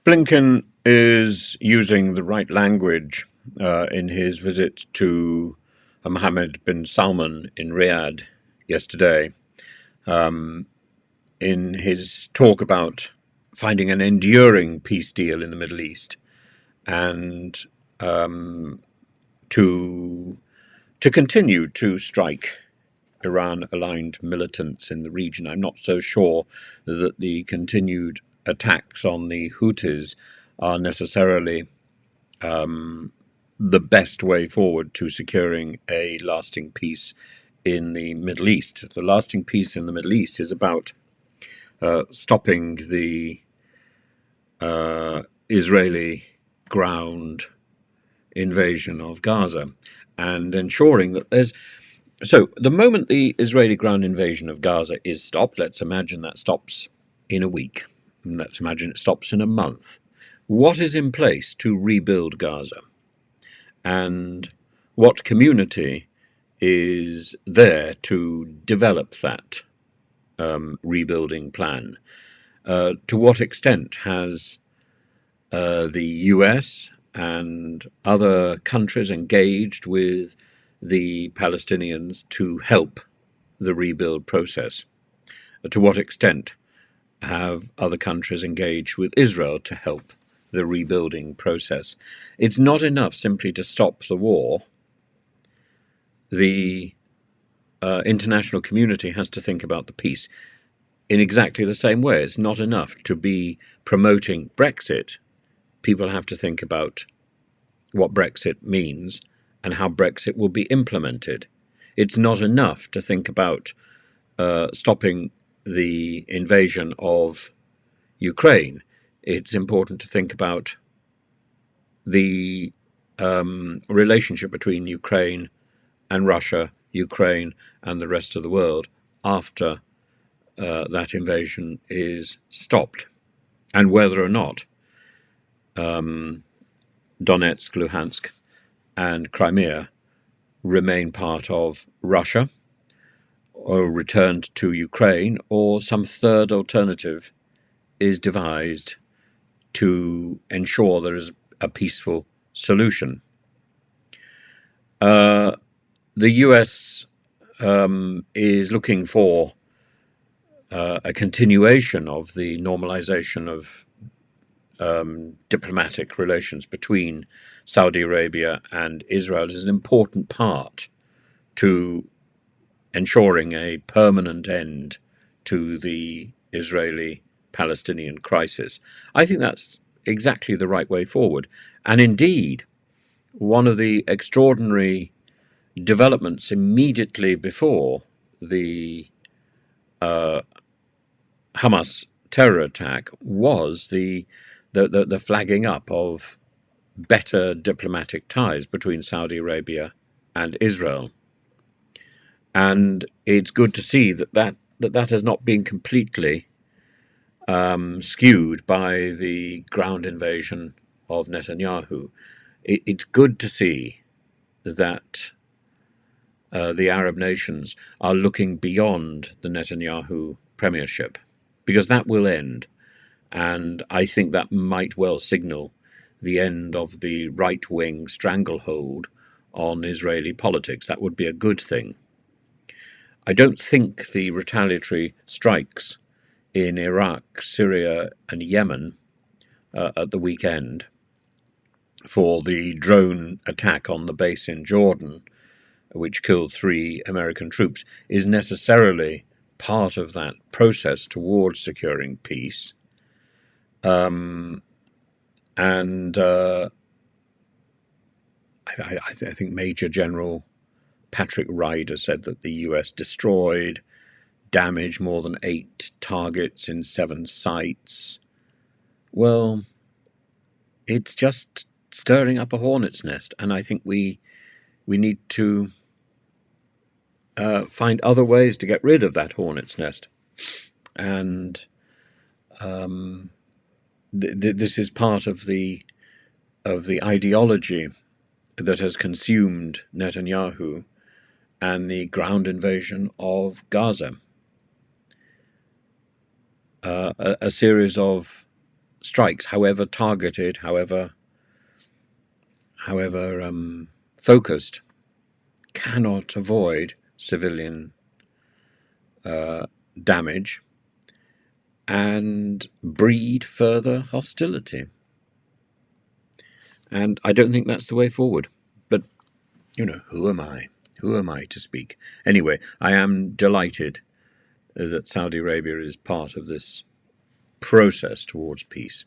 Blinken is using the right language in his visit to Mohammed bin Salman in Riyadh yesterday, in his talk about finding an enduring peace deal in the Middle East and to continue to strike Iran-aligned militants in the region. I'm not so sure that the continued attacks on the Houthis are necessarily the best way forward to securing a lasting peace in the Middle East. The lasting peace in the Middle East is about stopping the Israeli ground invasion of Gaza and ensuring that there's... So the moment the Israeli ground invasion of Gaza is stopped, let's imagine that stops in a week, and let's imagine it stops in a month. What is in place to rebuild Gaza? And what community is there to develop that rebuilding plan? To what extent has the US and other countries engaged with the Palestinians to help the rebuild process? To what extent have other countries engaged with Israel to help the rebuilding process? It's not enough simply to stop the war. The international community has to think about the peace in exactly the same way. It's not enough to be promoting Brexit. People have to think about what Brexit means and how Brexit will be implemented. It's not enough to think about stopping the invasion of Ukraine. It's important to think about the relationship between Ukraine and Russia, Ukraine and the rest of the world after that invasion is stopped, and whether or not Donetsk, Luhansk and Crimea remain part of Russia or returned to Ukraine, or some third alternative is devised to ensure there is a peaceful solution. The US is looking for a continuation of the normalization of diplomatic relations between Saudi Arabia and Israel is an important part to ensuring a permanent end to the Israeli-Palestinian crisis. I think that's exactly the right way forward. And indeed, one of the extraordinary developments immediately before the Hamas terror attack was the flagging up of better diplomatic ties between Saudi Arabia and Israel. And it's good to see that has not been completely skewed by the ground invasion of Netanyahu. It's good to see that the Arab nations are looking beyond the Netanyahu premiership, because that will end. And I think that might well signal the end of the right-wing stranglehold on Israeli politics. That would be a good thing. I don't think the retaliatory strikes in Iraq, Syria and Yemen at the weekend for the drone attack on the base in Jordan, which killed 3 American troops, is necessarily part of that process towards securing peace. I think Major General Patrick Ryder said that the US damaged more than 8 targets in 7 sites. Well, it's just stirring up a hornet's nest, and I think we need to find other ways to get rid of that hornet's nest. And this is part of the ideology that has consumed Netanyahu and the ground invasion of Gaza. A series of strikes, however targeted, however focused, cannot avoid civilian damage and breed further hostility. And I don't think that's the way forward. But, who am I? Who am I to speak? Anyway, I am delighted that Saudi Arabia is part of this process towards peace.